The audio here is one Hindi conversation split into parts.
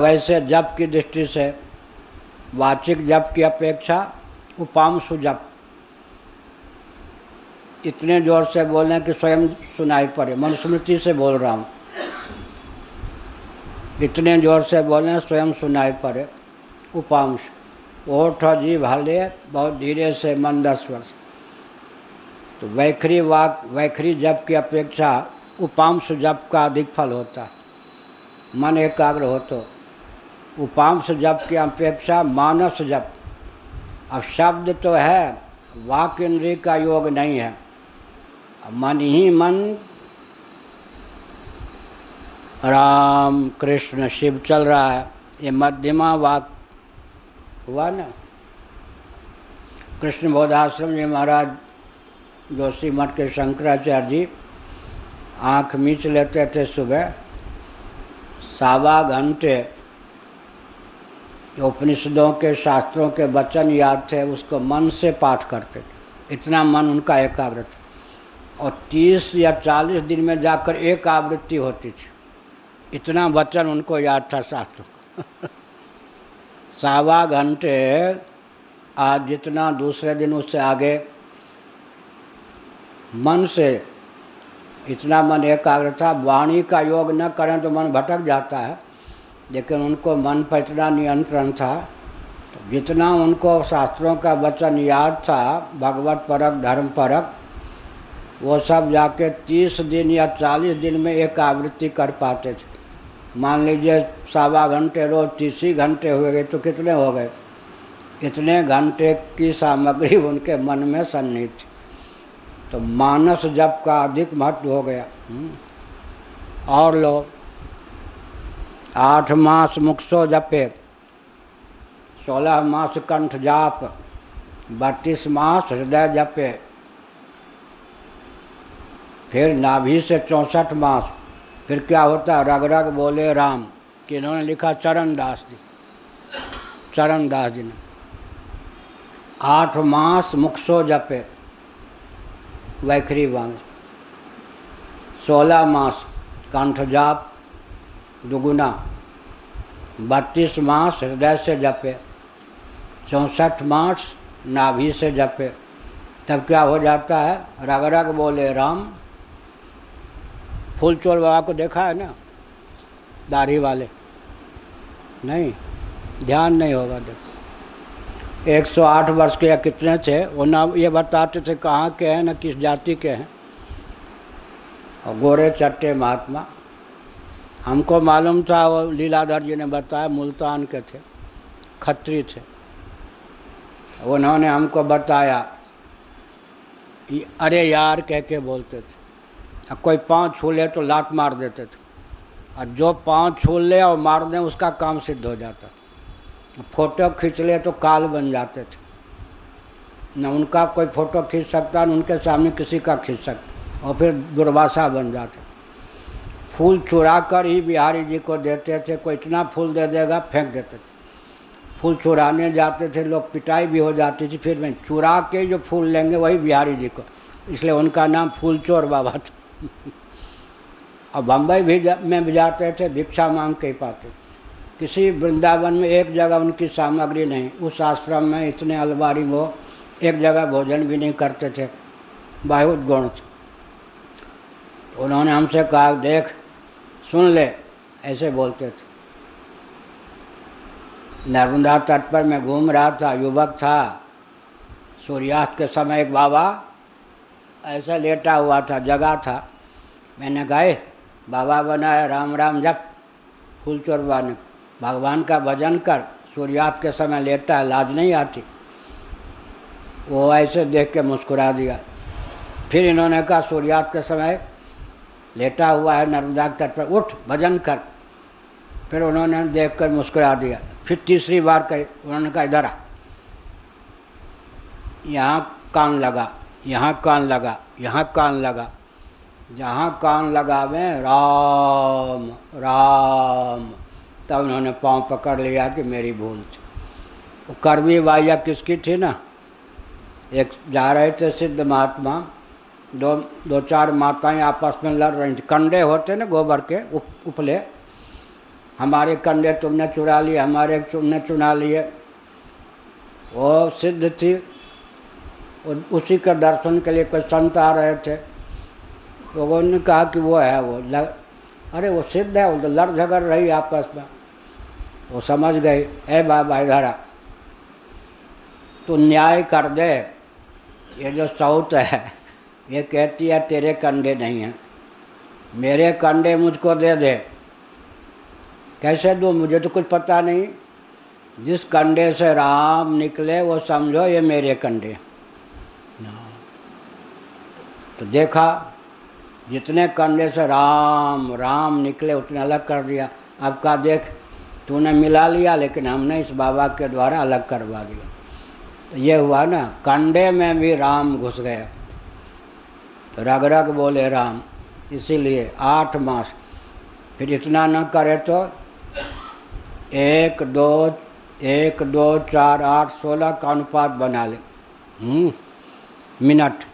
वैसे जप की दृष्टि से वाचिक जप की अपेक्षा उपांशु जप इतने जोर से बोलें कि स्वयं सुनाई पड़े। मनुस्मृति से बोल रहा हूँ, इतने जोर से बोलें स्वयं सुनाई पड़े। उपांश ओठ और जीभ हले बहुत धीरे से मंद स्वर से। तो वैखरी जप की अपेक्षा उपांश जप का अधिक फल होता है, मन एकाग्र हो तो। उपांश जप की अपेक्षा मानस जप। अब शब्द तो है, वाक इंद्रिय का योग नहीं है। मन ही मन राम कृष्ण शिव चल रहा है, ये मध्यमा वाक हुआ ना। कृष्ण बोधाश्रम जी महाराज जोशी मठ के शंकराचार्य जी आँख मीच लेते थे सुबह, 1.25 घंटे उपनिषदों के शास्त्रों के वचन याद थे, उसको मन से पाठ करते थे। इतना मन उनका एकाग्र था। और 30 या 40 दिन में जाकर एक आवृत्ति होती थी, इतना वचन उनको याद था शास्त्रों का। 1.25 घंटे, आज जितना दूसरे दिन उससे आगे मन से इतना मन एकाग्र था। वाणी का योग न करें तो मन भटक जाता है, लेकिन उनको मन पर इतना नियंत्रण था। तो जितना उनको शास्त्रों का वचन याद था, भगवत परक धर्म परक, वो सब जाके 30 दिन या 40 दिन में एक आवृत्ति कर पाते थे। मान लीजिए 1.25 घंटे रोज 30 घंटे हुए गए तो कितने हो गए? इतने घंटे की सामग्री उनके मन में सन्निहित थी। तो मानस जप का अधिक महत्व हो गया। और लोग 8 मास मुक्सो जपे, 16 मास कंठ जाप, 32 मास हृदय जपे, फिर नाभि से 64 मास। फिर क्या होता? रग रग बोले राम, कि इन्होंने लिखा चरणदास जी, चरणदास जी ने। 8 मास मुक्सो जपे वैखरी वांग, 16 मास कंठ जाप दुगुना, 32 मास हृदय से जपे, 64 मास नाभि से जपे। तब क्या हो जाता है? रग रग बोले राम। फूलचोर बाबा को देखा है ना, दाढ़ी वाले? नहीं, ध्यान नहीं होगा। देखो 108 वर्ष के या कितने थे वो, ना ये बताते थे कहाँ के हैं, ना किस जाति के हैं। और गोरे चट्टे महात्मा, हमको मालूम था, वो लीलाधर जी ने बताया मुल्तान के थे, खत्री थे। उन्होंने हमको बताया, अरे यार कह के बोलते थे। और कोई पाँव छू ले तो लात मार देते थे, और जो पाँव छू ले और मार दें उसका काम सिद्ध हो जाता। फोटो खींच ले तो काल बन जाते थे। न उनका कोई फोटो खींच सकता, न उनके सामने किसी का खींच सकता, और फिर दुर्वासा बन जाते। फूल चुरा कर ही बिहारी जी को देते थे। कोई इतना फूल दे देगा, फेंक देते थे। फूल चुराने जाते थे लोग, पिटाई भी हो जाती थी। फिर में चुरा के जो फूल लेंगे वही बिहारी जी को, इसलिए उनका नाम फूलचोर बाबा था। और बम्बई में भी जाते थे, भिक्षा मांग के ही पाते थे। किसी वृंदावन में एक जगह उनकी सामग्री नहीं। उस आश्रम में इतने अलमारी वो एक जगह भोजन भी नहीं करते थे, बहुत गुण थे। तो उन्होंने हमसे कहा, देख सुन ले, ऐसे बोलते थे। नर्मदा तट पर मैं घूम रहा था, युवक था, सूर्यास्त के समय एक बाबा ऐसा लेटा हुआ था, जगह था। मैंने कहा, बाबा बना है, राम राम जप। फूलचोर बाबा ने, भगवान का भजन कर, सूर्यास्त के समय लेटा है, लाज नहीं आती? वो ऐसे देख के मुस्कुरा दिया। फिर इन्होंने कहा, सूर्यास्त के समय लेटा हुआ है नर्मदा तट पर, उठ भजन कर। फिर उन्होंने देख कर मुस्कुरा दिया। फिर तीसरी बार कही, उन्होंने कहा, इधर आ। यहाँ कान लगा, यहाँ कान लगा, यहाँ कान लगा, जहाँ कान लगावे राम राम। तब उन्होंने पाँव पकड़ लिया कि मेरी भूल थी। वो करवी वाया किसकी थी ना, एक जा रहे थे सिद्ध महात्मा, दो चार माताएं आपस में लड़ रही थी। कंडे होते ना गोबर के उपले, हमारे कंडे तुमने चुरा लिए, हमारे तुमने चुरा लिए। वो सिद्ध थी, उसी के दर्शन के लिए कोई संत आ रहे थे। लोगों ने कहा कि वो है वो अरे वो सिद्ध है, वो तो लड़ झगड़ रही आपस में। वो समझ गई, ए बाबा इधर आ, तू न्याय कर दे। ये जो साउथ है ये कहती है तेरे कंडे नहीं हैं, मेरे कंडे मुझको दे दे। कैसे दूँ, मुझे तो कुछ पता नहीं। जिस कंडे से राम निकले वो समझो ये मेरे कंडे। तो देखा जितने कंडे से राम राम निकले उतने अलग कर दिया। अब कहा देख तूने मिला लिया, लेकिन हमने इस बाबा के द्वारा अलग करवा दिया। तो ये हुआ ना, कंडे में भी राम घुस गया। तो रग रग बोले राम, इसीलिए 8 मास। फिर इतना न करे तो 1 2 4 8 16 का अनुपात बना ले। मिनट,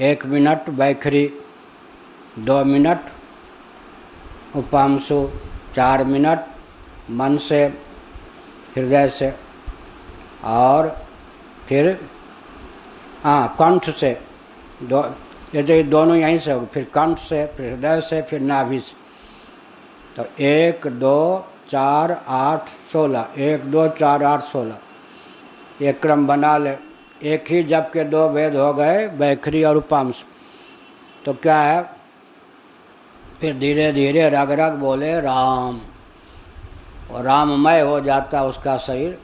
1 मिनट बैखरी, 2 मिनट उपांशु, 4 मिनट मन से हृदय से, और फिर कंठ से ये दोनों यहीं से होगा। फिर कंठ से, फिर हृदय से, फिर नाभि से। तो 1 2 4 8 16, 1 2 4 8 16 ये क्रम बना ले। एक ही जप के 2 वेद हो गए, बैखरी और उपांश। तो क्या है, फिर धीरे धीरे रग रग बोले राम, और राममय हो जाता उसका शरीर।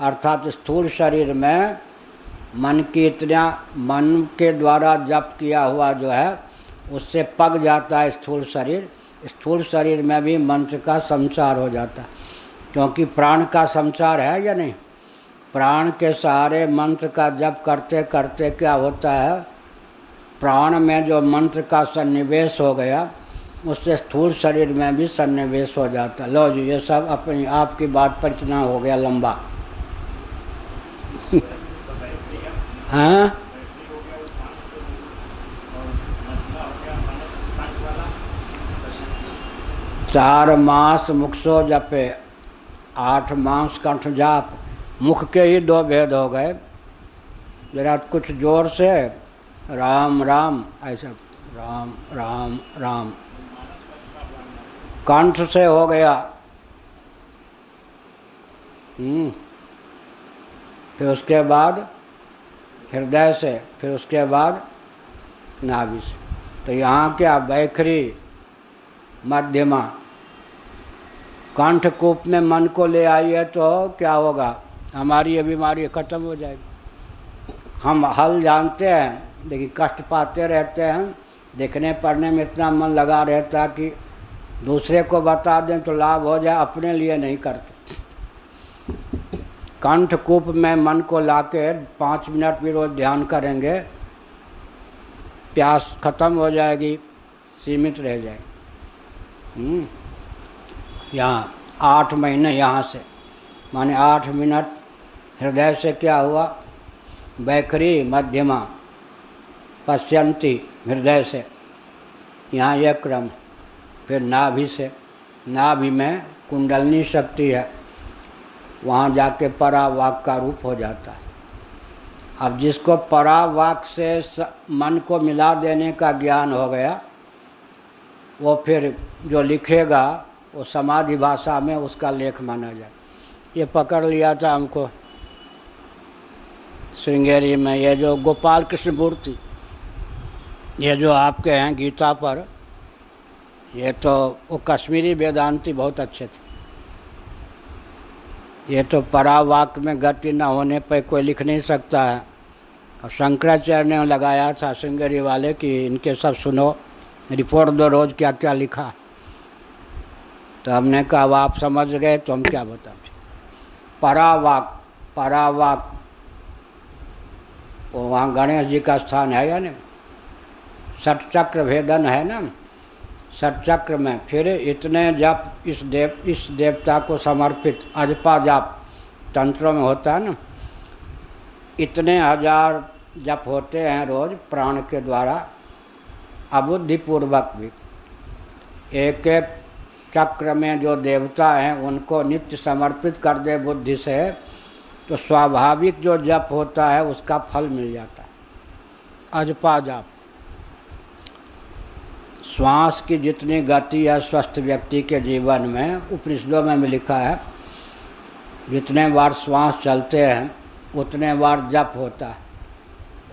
अर्थात स्थूल शरीर में मन की इतना, मन के द्वारा जप किया हुआ जो है उससे पक जाता है स्थूल शरीर। स्थूल शरीर में भी मंत्र का संचार हो जाता है, क्योंकि प्राण का संचार है या नहीं। प्राण के सहारे मंत्र का जप करते करते क्या होता है, प्राण में जो मंत्र का सन्निवेश हो गया उससे स्थूल शरीर में भी सन्निवेश हो जाता। लो जी, ये सब अपनी आपकी बात पर इतना हो गया लंबा। हाँ, चार मास मुख सो जपे, 8 मास कंठ जाप। मुख के ही 2 भेद हो गए। जरा कुछ जोर से राम राम, ऐसा राम राम राम। कंठ से हो गया, फिर उसके बाद हृदय से, फिर उसके बाद नाभि से। तो यहाँ क्या, बैखरी मध्यमा। कंठकूप में मन को ले आइए तो क्या होगा, हमारी ये बीमारी खत्म हो जाएगी। हम हल जानते हैं लेकिन कष्ट पाते रहते हैं। देखने पढ़ने में इतना मन लगा रहता है कि दूसरे को बता दें तो लाभ हो जाए, अपने लिए नहीं करते। कंठकूप में मन को लाके 5 मिनट भी रोज ध्यान करेंगे, प्यास खत्म हो जाएगी, सीमित रह जाएगी। यहाँ 8 महीने यहाँ से, माने 8 मिनट हृदय से क्या हुआ, बैखरी मध्यमा, पश्यंती हृदय से, यहाँ यह क्रम। फिर नाभि से, नाभि में कुंडलनी शक्ति है, वहाँ जाके परावाक का रूप हो जाता है। अब जिसको परावाक से मन को मिला देने का ज्ञान हो गया, वो फिर जो लिखेगा वो समाधि भाषा में उसका लेख माना जाए। ये पकड़ लिया था हमको श्रृंगेरी में, ये जो गोपाल कृष्ण मूर्ति, ये जो आपके हैं गीता पर, ये तो वो कश्मीरी वेदांती बहुत अच्छे थे। ये तो परावाक में गति न होने पर कोई लिख नहीं सकता है। और शंकराचार्य ने लगाया था श्रृंगेरी वाले कि इनके सब सुनो, रिपोर्ट दो रोज क्या क्या लिखा। तो हमने कहा अब आप समझ गए तो हम क्या बताएं। परावाक, परावाक वो वहाँ गणेश जी का स्थान है या नहीं, षटचक्र भेदन है ना, षटचक्र में फिर इतने जप इस देवता को समर्पित, अजपा जाप तंत्रों में होता है ना, इतने 1000 जप होते हैं रोज प्राण के द्वारा, अबुद्धिपूर्वक भी। एक एक चक्र में जो देवता हैं उनको नित्य समर्पित कर दे बुद्धि से, तो स्वाभाविक जो जप होता है उसका फल मिल जाता है। अजपा जाप, श्वास की जितनी गति है स्वस्थ व्यक्ति के जीवन में, उपनिषदों में लिखा है जितने बार श्वास चलते हैं उतने बार जप होता है।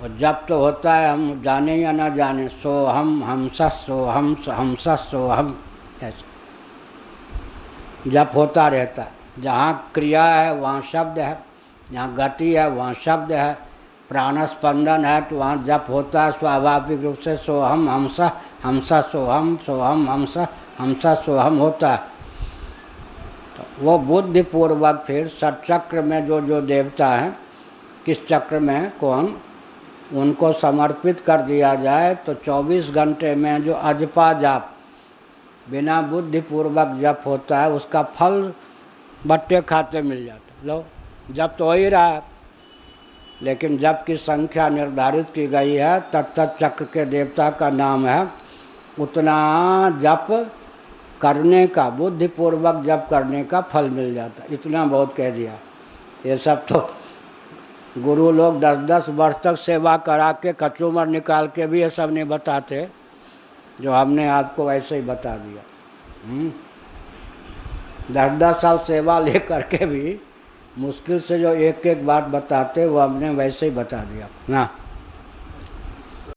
और जप तो होता है, हम जाने या ना जाने, सोहम हमसा सोहम हमसा सोहम, ऐसे जप होता रहता है। जहाँ क्रिया है वहाँ शब्द है, जहाँ गति है वहाँ शब्द है, प्राण स्पंदन है तो वहाँ जप होता है स्वाभाविक रूप से। सोहम हमसा हमसा सोहम, सोहम हमसा हमसा सोहम होता है। तो वो बुद्धिपूर्वक फिर सचक्र में जो जो देवता हैं, किस चक्र में कौन, उनको समर्पित कर दिया जाए तो 24 घंटे में जो अजपा जाप बिना बुद्धिपूर्वक जप होता है उसका फल बट्टे खाते मिल जाता है। लो जप तो हो ही रहा है, लेकिन जप की संख्या निर्धारित की गई है, तत्त चक्र के देवता का नाम है, उतना जप करने का, बुद्धिपूर्वक जप करने का फल मिल जाता है। इतना बहुत कह दिया। ये सब तो गुरु लोग 10-10 वर्ष तक सेवा करा के कचूमर निकाल के भी ये सब नहीं बताते, जो हमने आपको वैसे ही बता दिया। 10-10 साल सेवा ले करके भी मुश्किल से जो एक एक बात बताते वो हमने वैसे ही बता दिया ना।